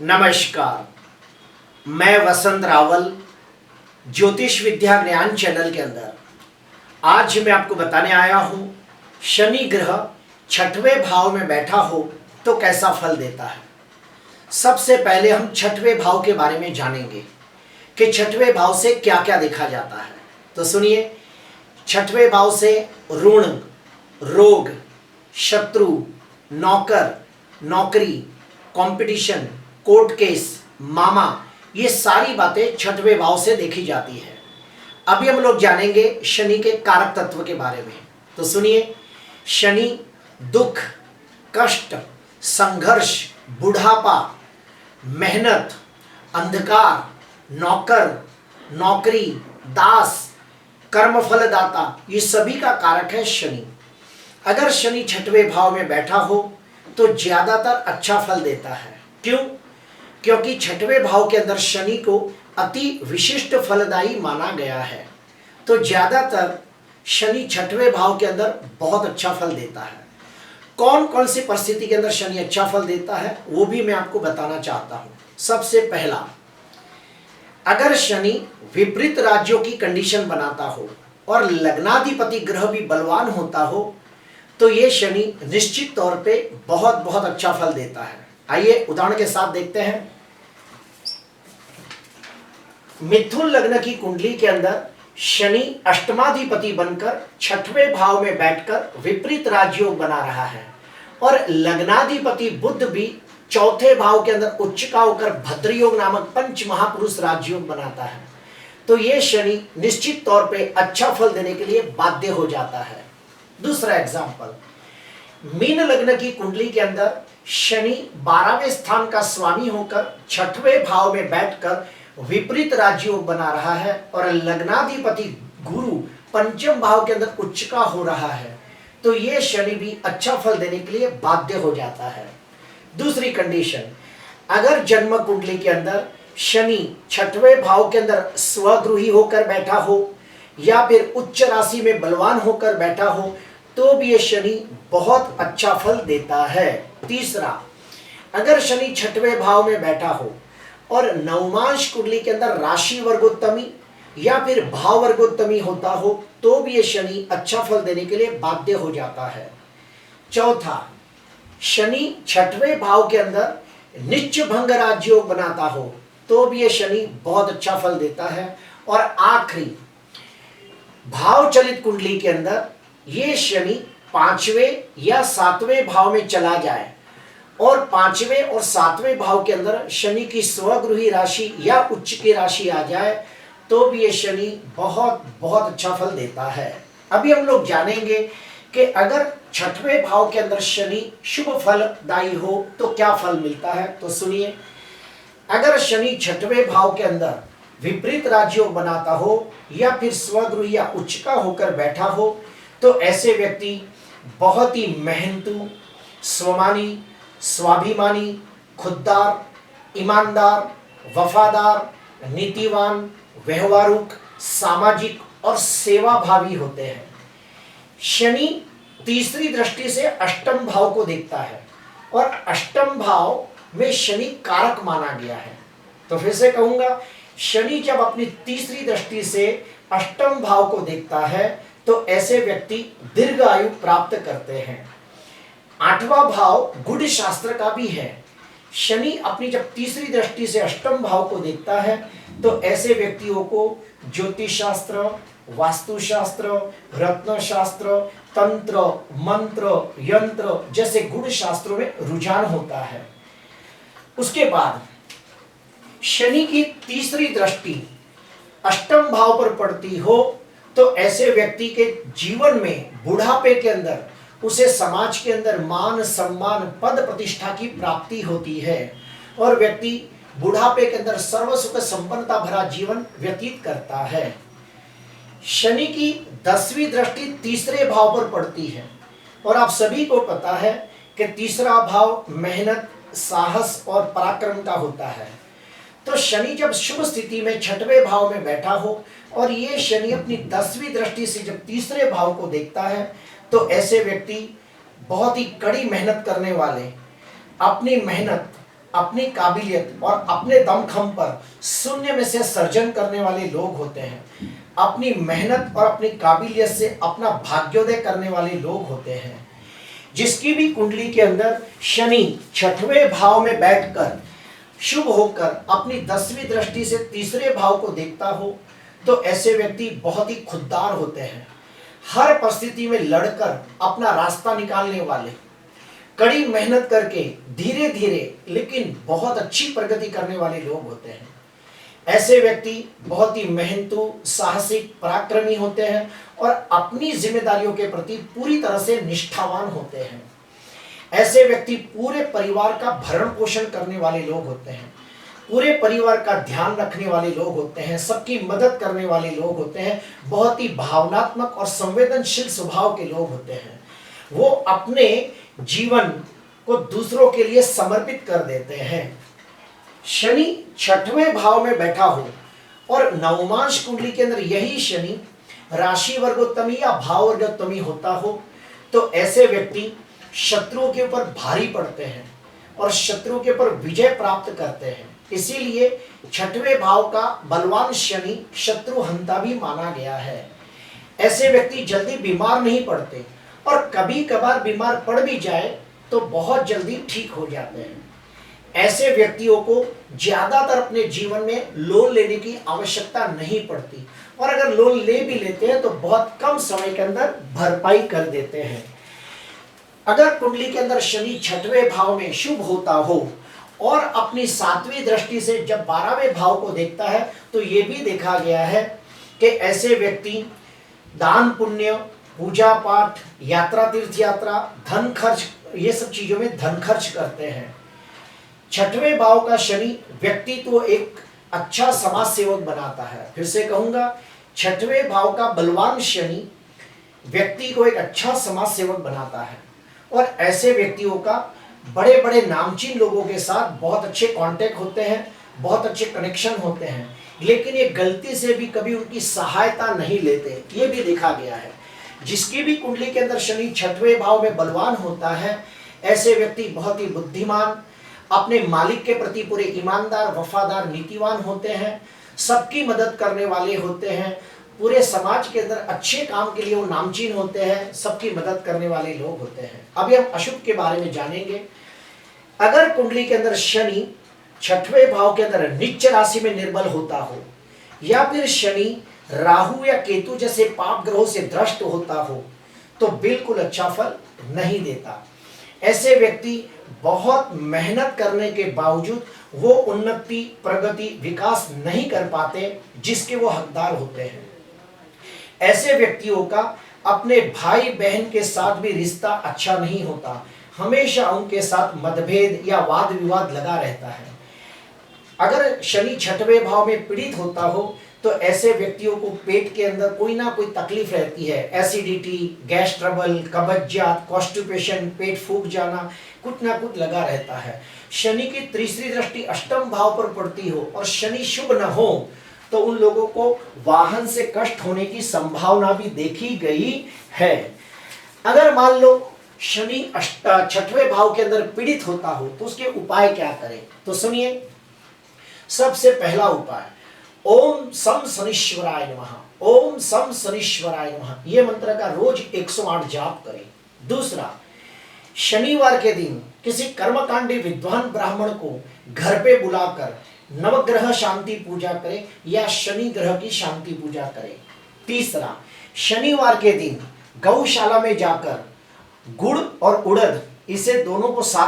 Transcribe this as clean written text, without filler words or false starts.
नमस्कार। मैं वसंत रावल ज्योतिष विद्या ज्ञान चैनल के अंदर आज मैं आपको बताने आया हूं शनि ग्रह छठवें भाव में बैठा हो तो कैसा फल देता है। सबसे पहले हम छठवें भाव के बारे में जानेंगे कि छठवें भाव से क्या क्या देखा जाता है। तो सुनिए, छठवें भाव से ऋण, रोग, शत्रु, नौकर, नौकरी, कंपटीशन, कोर्ट केस, मामा, ये सारी बातें छठवें भाव से देखी जाती है। अभी हम लोग जानेंगे शनि के कारक तत्व के बारे में। तो सुनिए, शनि दुख, कष्ट, संघर्ष, बुढ़ापा, मेहनत, अंधकार, नौकर, नौकरी, दास, कर्मफलदाता, ये सभी का कारक है शनि। अगर शनि छठवें भाव में बैठा हो तो ज्यादातर अच्छा फल देता है। क्यों? क्योंकि छठवें भाव के अंदर शनि को अति विशिष्ट फलदायी माना गया है। तो ज्यादातर शनि छठवें भाव के अंदर बहुत अच्छा फल देता है। कौन कौन सी परिस्थिति के अंदर शनि अच्छा फल देता है वो भी मैं आपको बताना चाहता हूं। सबसे पहला, अगर शनि विपरीत राज्यों की कंडीशन बनाता हो और लग्नाधिपति ग्रह भी बलवान होता हो तो ये शनि निश्चित तौर पे बहुत बहुत अच्छा फल देता है। आइए उदाहरण के साथ देखते हैं। मिथुन लग्न की कुंडली के अंदर शनि अष्टमाधिपति बनकर छठवें भाव में बैठकर विपरीत राजयोग बना रहा है और लग्नाधिपति बुध भी चौथे भाव के अंदर उच्च का होकर भद्रयोग नामक पंच महापुरुष राजयोग बनाता है। तो ये शनि निश्चित तौर पे अच्छा फल देने के लिए बाध्य हो जाता है। दूसरा एग्जाम्पल, मीन लग्न की कुंडली के अंदर शनि 12वें स्थान का स्वामी होकर छठवें भाव में बैठकर विपरीत राजयोग बना रहा है और लग्नाधिपति गुरु पंचम भाव के अंदर उच्च का हो रहा है। तो ये शनि भी अच्छा फल देने के लिए बाध्य हो जाता है। दूसरी कंडीशन, अगर जन्म कुंडली के अंदर शनि छठवें भाव के अंदर स्वगृही होकर बैठा हो या फिर उच्च राशि में बलवान होकर बैठा हो तो भी ये शनि बहुत अच्छा फल देता है। तीसरा, अगर शनि छठवें भाव में बैठा हो और नवमांश कुंडली के अंदर राशि वर्गोत्तमी या फिर भाव वर्गोत्तमी होता हो तो भी ये शनि अच्छा फल देने के लिए बाध्य हो जाता है। चौथा, शनि छठवें भाव के अंदर निच्च भंग राजयोग बनाता हो तो भी ये शनि बहुत अच्छा फल देता है। और आखिरी, भाव चलित कुंडली के अंदर ये शनि पांचवें या सातवें भाव में चला जाए और पांचवें और सातवें भाव के अंदर शनि की स्वगृही राशि या उच्च की राशि आ जाए तो भी ये शनि बहुत बहुत अच्छा फल देता है। अभी हम लोग जानेंगे कि अगर छठवें भाव के अंदर शनि शुभ फलदायी हो तो क्या फल मिलता है। तो सुनिए, अगर शनि छठवें भाव के अंदर विपरीत राजयोग बनाता हो या फिर स्वगृही या उच्च का होकर बैठा हो तो ऐसे व्यक्ति बहुत ही मेहनतू, स्वमानी, स्वाभिमानी, खुददार, ईमानदार, वफादार, नीतिवान, व्यवहारुक, सामाजिक और सेवाभावी होते हैं। शनि तीसरी दृष्टि से अष्टम भाव को देखता है और अष्टम भाव में शनि कारक माना गया है। तो फिर से कहूंगा, शनि जब अपनी तीसरी दृष्टि से अष्टम भाव को देखता है तो ऐसे व्यक्ति दीर्घ आयु प्राप्त करते हैं। आठवां भाव गुड शास्त्र का भी है। शनि अपनी जब तीसरी दृष्टि से अष्टम भाव को देखता है तो ऐसे व्यक्तियों को ज्योतिष शास्त्र, वास्तुशास्त्र, रत्न शास्त्र, तंत्र, मंत्र, यंत्र जैसे गुण शास्त्रों में रुझान होता है। उसके बाद शनि की तीसरी दृष्टि अष्टम भाव पर पड़ती हो तो ऐसे व्यक्ति के जीवन में बुढ़ापे के अंदर उसे समाज के अंदर मान, सम्मान, पद प्रतिष्ठा की प्राप्ति होती है और व्यक्ति बुढ़ापे के अंदर सर्व सुख संपन्नता भरा जीवन व्यतीत करता है। शनि की 10वीं दृष्टि तीसरे भाव पर पड़ती है और आप सभी को पता है कि तीसरा भाव मेहनत, साहस और पराक्रम का होता है। तो शनि जब शुभ स्थिति में छठवें भाव में बैठा हो और ये शनि अपनी 10वीं दृष्टि से जब तीसरे भाव को देखता है तो ऐसे व्यक्ति बहुत ही कड़ी मेहनत करने वाले, अपनी मेहनत अपनी काबिलियत और अपने दमखम पर शून्य में से सर्जन करने वाले लोग होते हैं। अपनी मेहनत और अपनी काबिलियत से अपना भाग्योदय करने वाले लोग होते हैं। जिसकी भी कुंडली के अंदर शनि छठवें भाव में बैठकर शुभ होकर अपनी 10वीं दृष्टि से तीसरे भाव को देखता हो तो ऐसे व्यक्ति बहुत ही खुददार होते हैं। हर परिस्थिति में लड़कर अपना रास्ता निकालने वाले, कड़ी मेहनत करके धीरे धीरे लेकिन बहुत अच्छी प्रगति करने वाले लोग होते हैं। ऐसे व्यक्ति बहुत ही मेहनतू, साहसिक, पराक्रमी होते हैं और अपनी जिम्मेदारियों के प्रति पूरी तरह से निष्ठावान होते हैं। ऐसे व्यक्ति पूरे परिवार का भरण पोषण करने वाले लोग होते हैं, पूरे परिवार का ध्यान रखने वाले लोग होते हैं, सबकी मदद करने वाले लोग होते हैं, बहुत ही भावनात्मक और संवेदनशील स्वभाव के लोग होते हैं। वो अपने जीवन को दूसरों के लिए समर्पित कर देते हैं। शनि छठवें भाव में बैठा हो और नवमांश कुंडली के अंदर यही शनि राशि वर्गोत्तमी या भाव वर्गोत्तमी होता हो तो ऐसे व्यक्ति शत्रुओं के ऊपर भारी पड़ते हैं और शत्रुओं के ऊपर विजय प्राप्त करते हैं। इसीलिए छठवें भाव का बलवान शनि शत्रुहंता भी माना गया है। ऐसे व्यक्ति जल्दी बीमार नहीं पड़ते और कभी कभार बीमार पड़ भी जाए तो बहुत जल्दी ठीक हो जाते हैं। ऐसे व्यक्तियों को ज्यादातर अपने जीवन में लोन लेने की आवश्यकता नहीं पड़ती और अगर लोन ले भी लेते हैं तो बहुत कम समय के अंदर भरपाई कर देते हैं। अगर कुंडली के अंदर शनि छठवें भाव में शुभ होता हो और अपनी 7वीं दृष्टि से जब 12वें भाव को देखता है तो ये भी देखा गया है कि ऐसे व्यक्ति दान पुण्य, पूजा पाठ, यात्रा, तीर्थ यात्रा, धन खर्च, ये सब चीजों में धन खर्च करते हैं। छठवें भाव का शनि व्यक्ति को एक अच्छा समाज सेवक बनाता है। फिर से कहूंगा, छठवें भाव का बलवान शनि व्यक्ति को एक अच्छा समाज सेवक बनाता है और ऐसे व्यक्तियों का बड़े बड़े नामचीन लोगों के साथ बहुत अच्छे कांटेक्ट होते हैं, बहुत अच्छे कनेक्शन होते हैं, लेकिन ये गलती से भी कभी उनकी सहायता नहीं लेते, ये भी देखा गया है। जिसकी भी कुंडली के अंदर शनि छठवें भाव में बलवान होता है, ऐसे व्यक्ति बहुत ही बुद्धिमान, अपने मालिक के प्रति पूरे ईमानदार, वफादार, नीतिवान होते हैं, सबकी मदद करने वाले होते हैं, पूरे समाज के अंदर अच्छे काम के लिए वो नामचीन होते हैं, सबकी मदद करने वाले लोग होते हैं। अभी हम अशुभ के बारे में जानेंगे। अगर कुंडली के अंदर शनि छठवें भाव के अंदर नीच राशि में निर्बल होता हो या फिर शनि राहु या केतु जैसे पाप ग्रहों से द्रष्ट होता हो तो बिल्कुल अच्छा फल नहीं देता। ऐसे व्यक्ति बहुत मेहनत करने के बावजूद वो उन्नति, प्रगति, विकास नहीं कर पाते जिसके वो हकदार होते हैं। ऐसे व्यक्तियों का अपने भाई बहन के साथ भी रिश्ता अच्छा नहीं होता, हमेशा उनके साथ मतभेद या वाद विवाद लगा रहता है। अगर शनि छठवें भाव में पीड़ित होता हो तो ऐसे व्यक्तियों को पेट के अंदर कोई ना कोई तकलीफ रहती है, एसिडिटी, गैस ट्रबल, कब्जियत, कॉन्स्टिपेशन, पेट फूक जाना, कुछ ना कुछ लगा रहता है। शनि की तीसरी दृष्टि अष्टम भाव पर पड़ती हो और शनि शुभ न हो तो उन लोगों को वाहन से कष्ट होने की संभावना भी देखी गई है। अगर मान लो शनि छठवें भाव के अंदर पीड़ित होता हो तो उसके उपाय क्या करें, तो सुनिए। सबसे पहला उपाय, ओम सम शनीश्वराय नमः, ओम सम शनीश्वराय नमः, ये मंत्र का रोज 108 जाप करें। दूसरा, शनिवार के दिन किसी कर्मकांडी विद्वान ब्राह्मण को घर पे बुलाकर नवग्रह शांति पूजा करें या शनि ग्रह की शांति पूजा करें। तीसरा, शनिवार के दिन गौशाला में जाकर गुड़ और उड़द, इसे दोनों को साथ